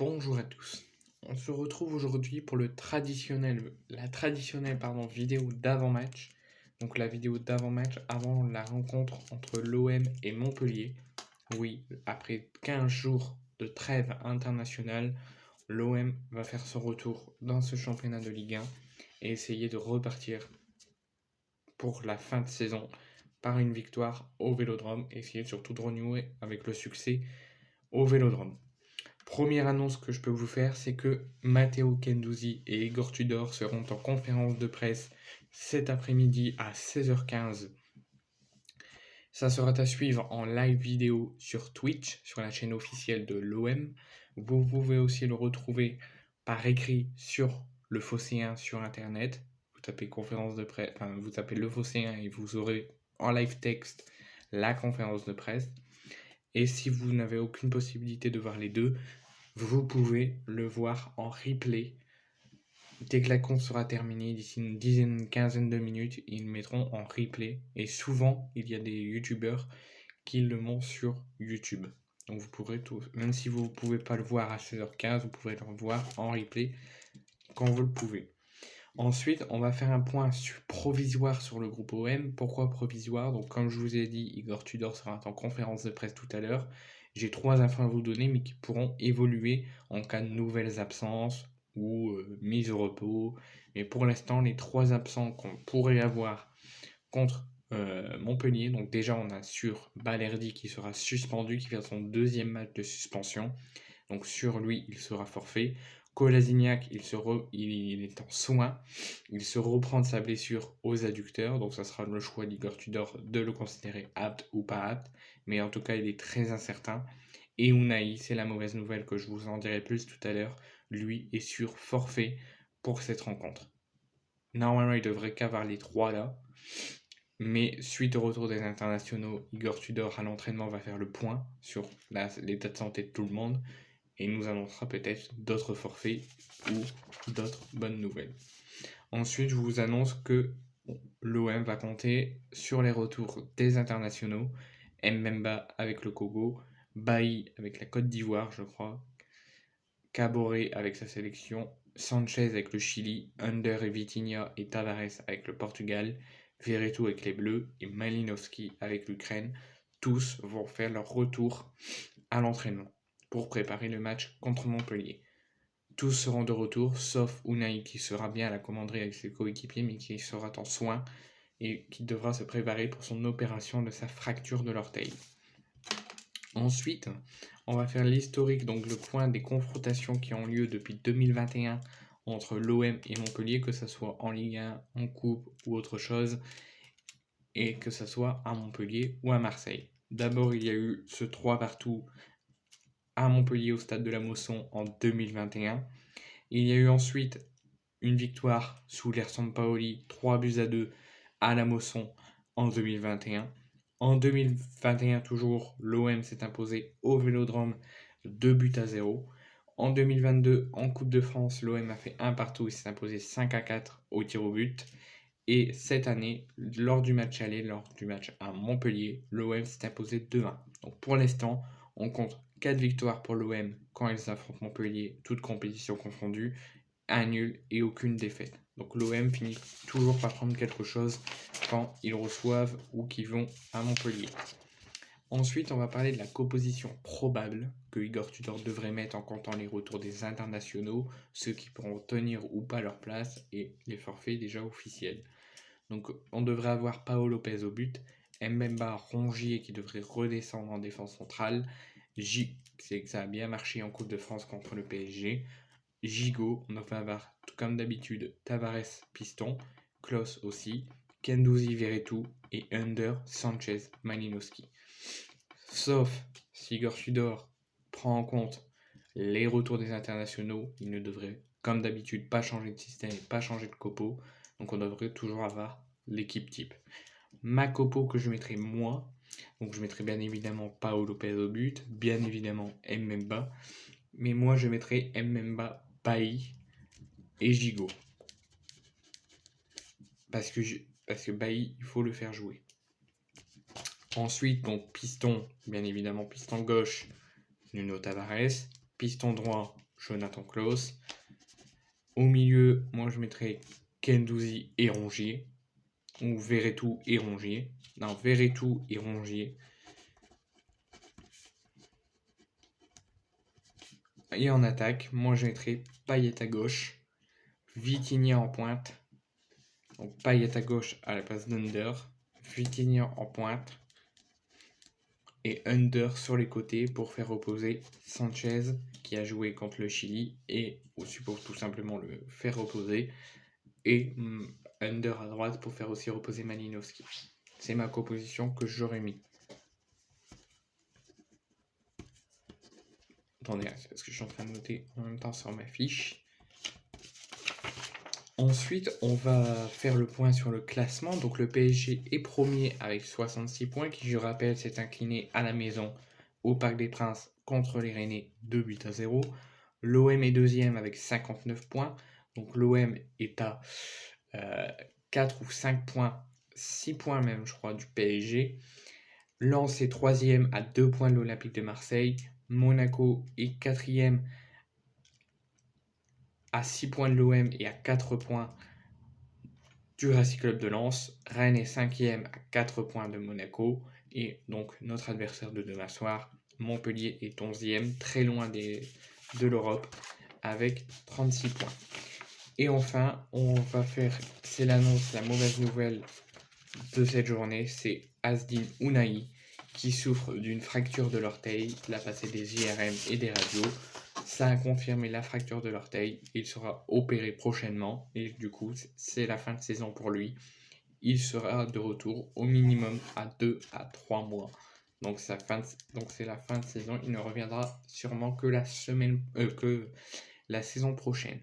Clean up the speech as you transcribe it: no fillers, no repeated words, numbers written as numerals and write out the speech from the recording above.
Bonjour à tous. On se retrouve aujourd'hui pour la traditionnelle vidéo d'avant-match. Donc la vidéo d'avant-match avant la rencontre entre l'OM et Montpellier. Oui, après 15 jours de trêve internationale, l'OM va faire son retour dans ce championnat de Ligue 1 et essayer de repartir pour la fin de saison par une victoire au Vélodrome. Essayer surtout de renouer avec le succès au Vélodrome. Première annonce que je peux vous faire, c'est que Matteo Guendouzi et Igor Tudor seront en conférence de presse cet après-midi à 16h15. Ça sera à suivre en live vidéo sur Twitch, sur la chaîne officielle de l'OM. Vous pouvez aussi le retrouver par écrit sur le Phocéen sur Internet. Vous tapez conférence de presse, vous tapez le Phocéen et vous aurez en live texte la conférence de presse. Et si vous n'avez aucune possibilité de voir les deux, vous pouvez le voir en replay. Dès que la conf sera terminée, d'ici une quinzaine de minutes, ils le mettront en replay. Et souvent, il y a des youtubeurs qui le montrent sur YouTube. Donc vous pourrez tout, même si vous ne pouvez pas le voir à 16h15, vous pourrez le voir en replay quand vous le pouvez. Ensuite, on va faire un point provisoire sur le groupe OM. Pourquoi provisoire? Donc comme je vous ai dit, Igor Tudor sera en conférence de presse tout à l'heure. J'ai 3 infos à vous donner, mais qui pourront évoluer en cas de nouvelles absences ou mise au repos. Mais pour l'instant, les 3 absents qu'on pourrait avoir contre Montpellier. Donc déjà, on a sur Balerdi qui sera suspendu, qui fait son 2e match de suspension. Donc sur lui, il sera forfait. Kolasinac, il est en soins. Il se reprend de sa blessure aux adducteurs. Donc ça sera le choix d'Igor Tudor de le considérer apte ou pas apte. Mais en tout cas, il est très incertain. Et Unai, c'est la mauvaise nouvelle que je vous en dirai plus tout à l'heure. Lui est sur forfait pour cette rencontre. Normalement, il devrait qu'avoir les 3 là. Mais suite au retour des internationaux, Igor Tudor à l'entraînement va faire le point sur l'état de santé de tout le monde et nous annoncera peut-être d'autres forfaits ou d'autres bonnes nouvelles. Ensuite, je vous annonce que l'OM va compter sur les retours des internationaux, Mbemba avec le Congo, Bailly avec la Côte d'Ivoire, je crois, Caboret avec sa sélection, Sanchez avec le Chili, Under et Vitinha et Tavares avec le Portugal, Verretou avec les Bleus et Malinowski avec l'Ukraine. Tous vont faire leur retour à l'entraînement pour préparer le match contre Montpellier. Tous seront de retour, sauf Unai qui sera bien à la commanderie avec ses coéquipiers, mais qui sera en soins et qui devra se préparer pour son opération de sa fracture de l'orteil. Ensuite, on va faire l'historique, donc le point des confrontations qui ont lieu depuis 2021 entre l'OM et Montpellier, que ce soit en Ligue 1, en Coupe ou autre chose, et que ce soit à Montpellier ou à Marseille. D'abord, il y a eu ce 3-partout à Montpellier au stade de la Mosson en 2021. Il y a eu ensuite une victoire sous l'ère Sampaoli, 3-2 à la Mosson en 2021. En 2021 toujours, l'OM s'est imposé au Vélodrome 2-0. En 2022, en Coupe de France, l'OM a fait 1-1 et s'est imposé 5-4 au tir au but. Et cette année, lors du match aller, lors du match à Montpellier, l'OM s'est imposé 2-1. Donc pour l'instant, on compte 4 victoires pour l'OM quand ils affrontent Montpellier, toutes compétitions confondues, un nul et aucune défaite. Donc l'OM finit toujours par prendre quelque chose quand ils reçoivent ou qu'ils vont à Montpellier. Ensuite, on va parler de la composition probable que Igor Tudor devrait mettre en comptant les retours des internationaux, ceux qui pourront tenir ou pas leur place et les forfaits déjà officiels. Donc on devrait avoir Paolo Lopez au but, Mbemba, Rongier qui devrait redescendre en défense centrale, c'est que ça a bien marché en Coupe de France contre le PSG, Gigot, on devrait avoir comme d'habitude Tavares piston, Klose aussi, Guendouzi Verretou et Under Sanchez Malinowski. Sauf si Igor Tudor prend en compte les retours des internationaux, il ne devrait comme d'habitude pas changer de système et pas changer de copo. Donc on devrait toujours avoir l'équipe type. Ma copo que je mettrai moi, donc je mettrai bien évidemment Paolo Lopez au but, bien évidemment Mbemba, mais moi je mettrai Mbemba, Bailly et Gigot. Parce que Bailly, il faut le faire jouer. Ensuite, donc piston, bien évidemment piston gauche, Nuno Tavares, piston droit, Jonathan Klaus. Au milieu, moi je mettrais Guendouzi et Rongier. Ou Verretou et Rongier. Non, Verretou et Rongier. Et en attaque, moi je mettrais Payet à gauche, Vitinha en pointe. Donc Payet à gauche à la place d'Under, Vitinha en pointe et Under sur les côtés pour faire reposer Sanchez qui a joué contre le Chili et aussi pour tout simplement le faire reposer et Under à droite pour faire aussi reposer Malinowski. C'est ma composition que j'aurais mis. Attendez, parce que je suis en train de noter en même temps sur ma fiche. Ensuite, on va faire le point sur le classement. Donc le PSG est premier avec 66 points, qui je rappelle s'est incliné à la maison au Parc des Princes contre les Rennais 2-0. L'OM est deuxième avec 59 points. Donc l'OM est à 4 ou 5 points, 6 points même je crois du PSG. Lens est troisième à 2 points de l'Olympique de Marseille. Monaco est quatrième à 6 points de l'OM et à 4 points du Racing Club de Lens. Rennes est 5e à 4 points de Monaco. Et donc notre adversaire de demain soir, Montpellier, est 11e, très loin de l'Europe, avec 36 points. Et enfin, on va faire, c'est l'annonce, la mauvaise nouvelle de cette journée, c'est Asdin Ounahi qui souffre d'une fracture de l'orteil. Il a passé des IRM et des radios. Ça a confirmé la fracture de l'orteil. Il sera opéré prochainement et du coup, c'est la fin de saison pour lui. Il sera de retour au minimum à 2 à 3 mois. Donc c'est la fin de saison. Il ne reviendra sûrement que la saison prochaine.